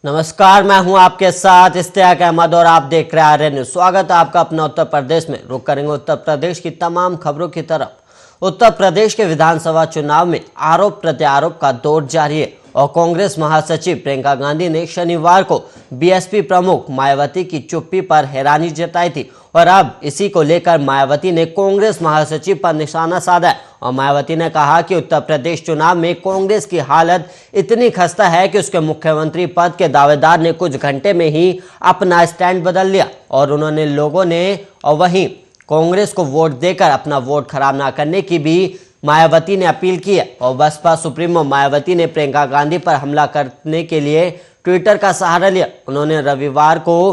नमस्कार, मैं हूं आपके साथ इश्तियाक अहमद और आप देख रहे हैं आर्य न्यूज। स्वागत है आपका अपना उत्तर प्रदेश में। रुक करेंगे उत्तर प्रदेश की तमाम खबरों की तरफ। उत्तर प्रदेश के विधानसभा चुनाव में आरोप प्रत्यारोप का दौर जारी है और कांग्रेस महासचिव प्रियंका गांधी ने शनिवार को बीएसपी प्रमुख मायावती की चुप्पी पर हैरानी जताई थी और अब इसी को लेकर मायावती ने कांग्रेस महासचिव पर निशाना साधा है। और मायावती ने कहा कि उत्तर प्रदेश चुनाव में कांग्रेस की हालत इतनी खस्ता है कि उसके मुख्यमंत्री पद के दावेदार ने कुछ घंटे में ही अपना स्टैंड बदल लिया और उन्होंने लोगों ने और वहीं कांग्रेस को वोट देकर अपना वोट खराब ना करने की भी मायावती ने अपील की है। और बसपा सुप्रीमो मायावती ने प्रियंका गांधी पर हमला करने के लिए ट्विटर का सहारा लिया। उन्होंने रविवार को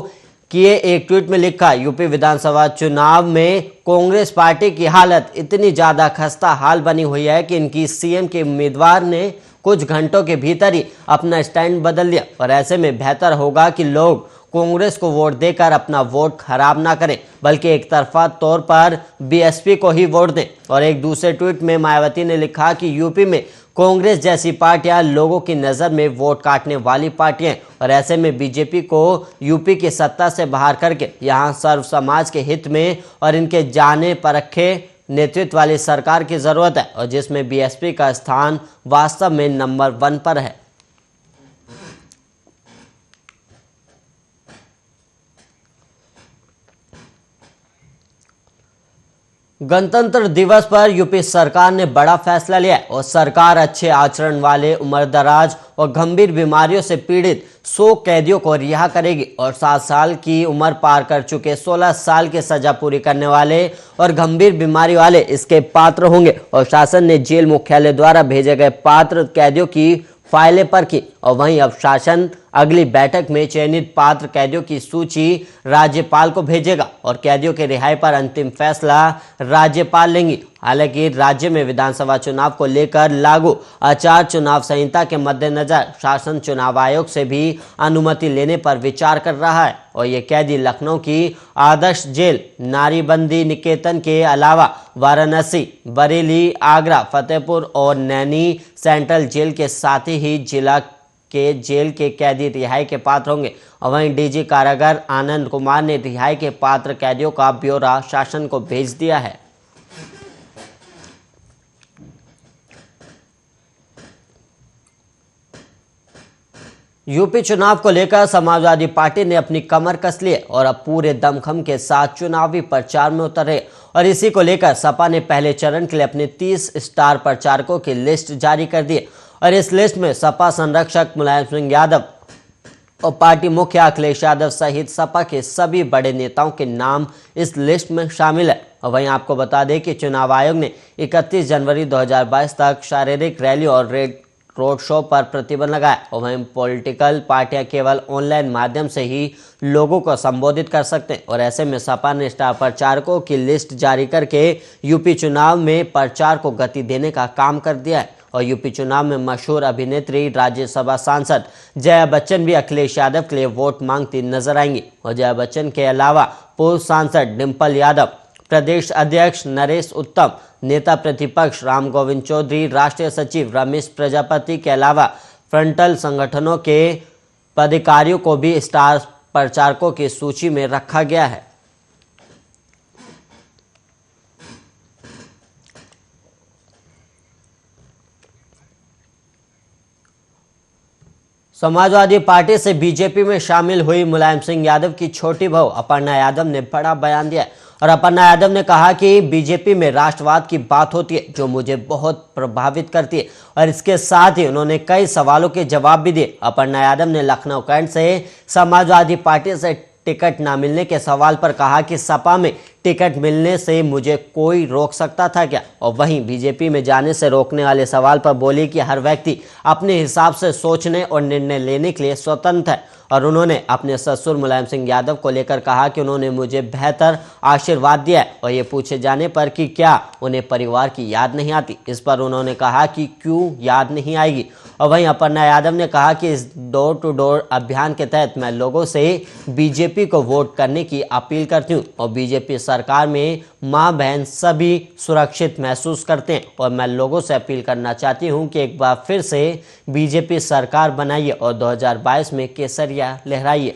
किए एक ट्वीट में लिखा, यूपी विधानसभा चुनाव में कांग्रेस पार्टी की हालत इतनी ज्यादा खस्ता हाल बनी हुई है कि इनकी सीएम के उम्मीदवार ने कुछ घंटों के भीतर ही अपना स्टैंड बदल लिया और ऐसे में बेहतर होगा कि लोग कांग्रेस को वोट देकर अपना वोट खराब ना करें बल्कि एक तरफा तौर पर बीएसपी को ही वोट दें। और एक दूसरे ट्वीट में मायावती ने लिखा कि यूपी में कांग्रेस जैसी पार्टियां लोगों की नज़र में वोट काटने वाली पार्टियां और ऐसे में बीजेपी को यूपी की सत्ता से बाहर करके यहां सर्व समाज के हित में और इनके जाने परखे नेतृत्व वाली सरकार की जरूरत है और जिसमें बीएसपी का स्थान वास्तव में नंबर 1 पर है। गणतंत्र दिवस पर यूपी सरकार ने बड़ा फैसला लिया और सरकार अच्छे आचरण वाले उम्रदराज और गंभीर बीमारियों से पीड़ित 100 कैदियों को रिहा करेगी और 7 साल की उम्र पार कर चुके 16 साल की सजा पूरी करने वाले और गंभीर बीमारी वाले इसके पात्र होंगे। और शासन ने जेल मुख्यालय द्वारा भेजे गए पात्र कैदियों की फाइलें पर की और वहीं अब शासन अगली बैठक में चयनित पात्र कैदियों की सूची राज्यपाल को भेजेगा और कैदियों के रिहाई पर अंतिम फैसला राज्यपाल लेंगी। हालांकि राज्य में विधानसभा चुनाव को लेकर लागू आचार चुनाव संहिता के मद्देनजर शासन चुनाव आयोग से भी अनुमति लेने पर विचार कर रहा है और ये कैदी लखनऊ की आदर्श जेल, नारीबंदी निकेतन के अलावा वाराणसी, बरेली, आगरा, फतेहपुर और नैनी सेंट्रल जेल के साथ ही जिला के जेल के कैदी रिहाई के पात्र होंगे। और वहीं डीजी कारागार आनंद कुमार ने रिहाई के पात्र कैदियों का ब्यौरा शासन को भेज दिया है। यूपी चुनाव को लेकर समाजवादी पार्टी ने अपनी कमर कस ली और अब पूरे दमखम के साथ चुनावी प्रचार में उतरे और इसी को लेकर सपा ने पहले चरण के लिए अपने 30 स्टार प्रचारकों की लिस्ट जारी कर दी और इस लिस्ट में सपा संरक्षक मुलायम सिंह यादव और पार्टी मुखिया अखिलेश यादव सहित सपा के सभी बड़े नेताओं के नाम इस लिस्ट में शामिल है। और वहीं आपको बता दें कि चुनाव आयोग ने 31 जनवरी 2022 तक शारीरिक रैली और रोड शो पर प्रतिबंध लगाया और वहीं पॉलिटिकल पार्टियां केवल ऑनलाइन माध्यम से ही लोगों को संबोधित कर सकते हैं और ऐसे में सपा ने स्टार प्रचारकों की लिस्ट जारी करके यूपी चुनाव में प्रचार को गति देने का काम कर दिया है। और यूपी चुनाव में मशहूर अभिनेत्री राज्यसभा सांसद जया बच्चन भी अखिलेश यादव के लिए वोट मांगती नजर आएंगी और जया बच्चन के अलावा पूर्व सांसद डिंपल यादव, प्रदेश अध्यक्ष नरेश उत्तम, नेता प्रतिपक्ष राम गोविंद चौधरी, राष्ट्रीय सचिव रमेश प्रजापति के अलावा फ्रंटल संगठनों के पदाधिकारियों को भी स्टार प्रचारकों की सूची में रखा गया है। समाजवादी पार्टी से बीजेपी में शामिल हुई मुलायम सिंह यादव की छोटी बहू अपर्णा यादव ने बड़ा बयान दिया और अपर्णा यादव ने कहा कि बीजेपी में राष्ट्रवाद की बात होती है जो मुझे बहुत प्रभावित करती है और इसके साथ ही उन्होंने कई सवालों के जवाब भी दिए। अपर्णा यादव ने लखनऊ कैंट से समाजवादी पार्टी से टिकट ना मिलने के सवाल पर कहा कि सपा में टिकट मिलने से मुझे कोई रोक सकता था क्या। और वहीं बीजेपी में जाने से रोकने वाले सवाल पर बोली कि हर व्यक्ति अपने हिसाब से सोचने और निर्णय लेने के लिए स्वतंत्र है। और उन्होंने अपने ससुर मुलायम सिंह यादव को लेकर कहा कि उन्होंने मुझे बेहतर आशीर्वाद दिया है और ये पूछे जाने पर कि क्या उन्हें परिवार की याद नहीं आती, इस पर उन्होंने कहा कि क्यों याद नहीं आएगी और वहीं अपर्णा यादव ने कहा कि इस डोर टू डोर अभियान के तहत मैं लोगों से बीजेपी को वोट करने की अपील करती हूं और बीजेपी सरकार में मां बहन सभी सुरक्षित महसूस करते हैं और मैं लोगों से अपील करना चाहती हूं कि एक बार फिर से बीजेपी सरकार बनाइए और 2022 में केसरिया लहराइए।